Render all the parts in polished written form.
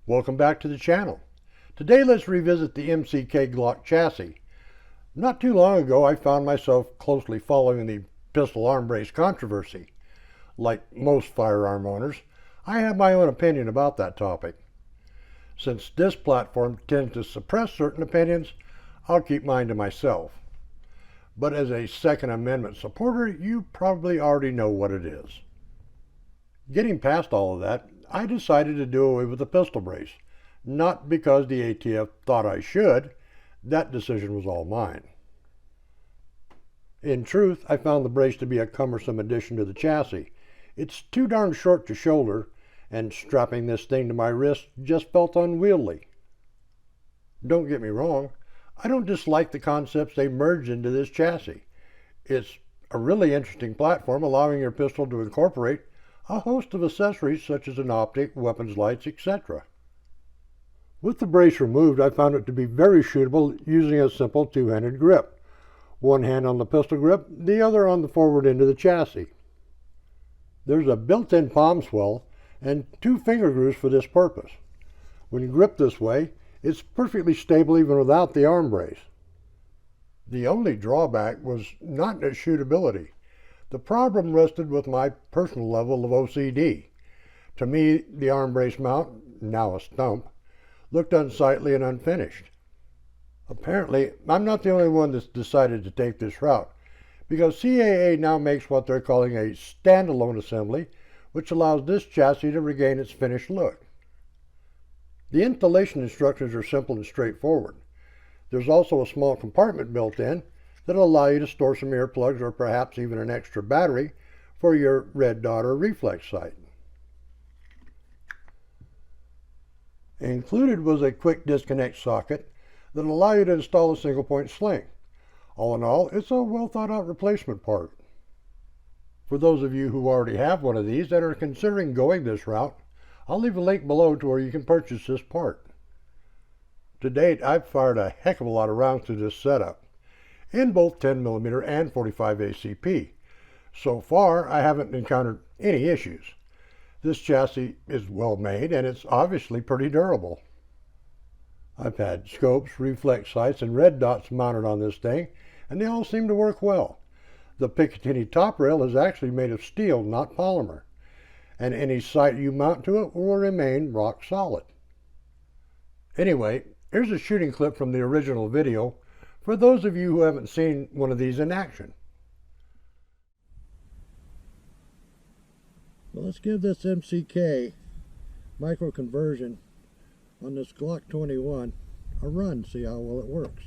Welcome back to the channel. Today let's revisit the MCK Glock chassis. Not too long ago I found myself closely following the pistol arm brace controversy. Like most firearm owners, I have my own opinion about that topic. Since this platform tends to suppress certain opinions, I'll keep mine to myself. But as a Second Amendment supporter, you probably already know what it is. Getting past all of that, I decided to do away with the pistol brace. Not because the ATF thought I should. That decision was all mine. In truth, I found the brace to be a cumbersome addition to the chassis. It's too darn short to shoulder, and strapping this thing to my wrist just felt unwieldy. Don't get me wrong, I don't dislike the concepts they merged into this chassis. It's a really interesting platform, allowing your pistol to incorporate a host of accessories such as an optic, weapons lights, etc. With the brace removed, I found it to be very shootable using a simple two-handed grip. One hand on the pistol grip, the other on the forward end of the chassis. There's a built-in palm swell and two finger grooves for this purpose. When gripped this way, it's perfectly stable even without the arm brace. The only drawback was not its shootability. The problem rested with my personal level of OCD. To me, the arm brace mount, now a stump, looked unsightly and unfinished. Apparently, I'm not the only one that's decided to take this route, because CAA now makes what they're calling a standalone assembly, which allows this chassis to regain its finished look. The installation instructions are simple and straightforward. There's also a small compartment built in that'll allow you to store some earplugs or perhaps even an extra battery for your red dot or reflex sight. Included was a quick disconnect socket that'll allow you to install a single point sling. All in all, it's a well thought out replacement part. For those of you who already have one of these and are considering going this route, I'll leave a link below to where you can purchase this part. To date, I've fired a heck of a lot of rounds through this setup, in both 10mm and 45 ACP. So far, I haven't encountered any issues. This chassis is well made and it's obviously pretty durable. I've had scopes, reflex sights, and red dots mounted on this thing, and they all seem to work well. The Picatinny top rail is actually made of steel, not polymer, and any sight you mount to it will remain rock solid. Anyway, here's a shooting clip from the original video for those of you who haven't seen one of these in action. Well, let's give this MCK micro conversion on this Glock 21 a run, see how well it works.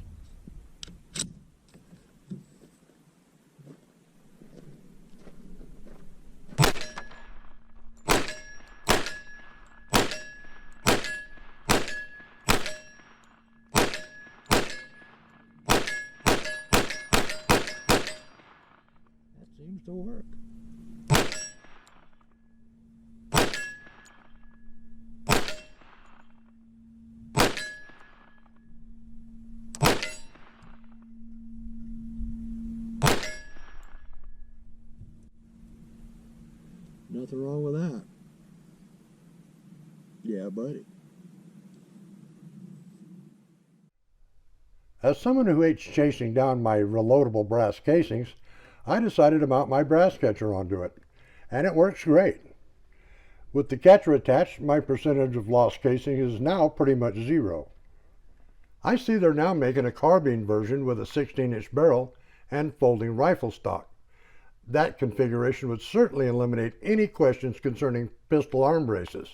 Seems to work. Nothing wrong with that. Yeah, buddy. As someone who hates chasing down my reloadable brass casings, I decided to mount my brass catcher onto it, and it works great. With the catcher attached, my percentage of lost casing is now pretty much zero. I see they're now making a carbine version with a 16-inch barrel and folding rifle stock. That configuration would certainly eliminate any questions concerning pistol arm braces.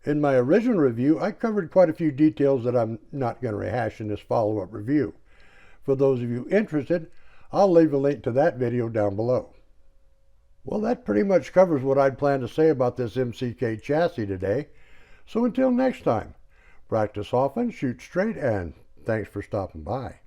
In my original review, I covered quite a few details that I'm not going to rehash in this follow-up review. For those of you interested, I'll leave a link to that video down below. Well, that pretty much covers what I'd planned to say about this MCK chassis today. So until next time, practice often, shoot straight, and thanks for stopping by.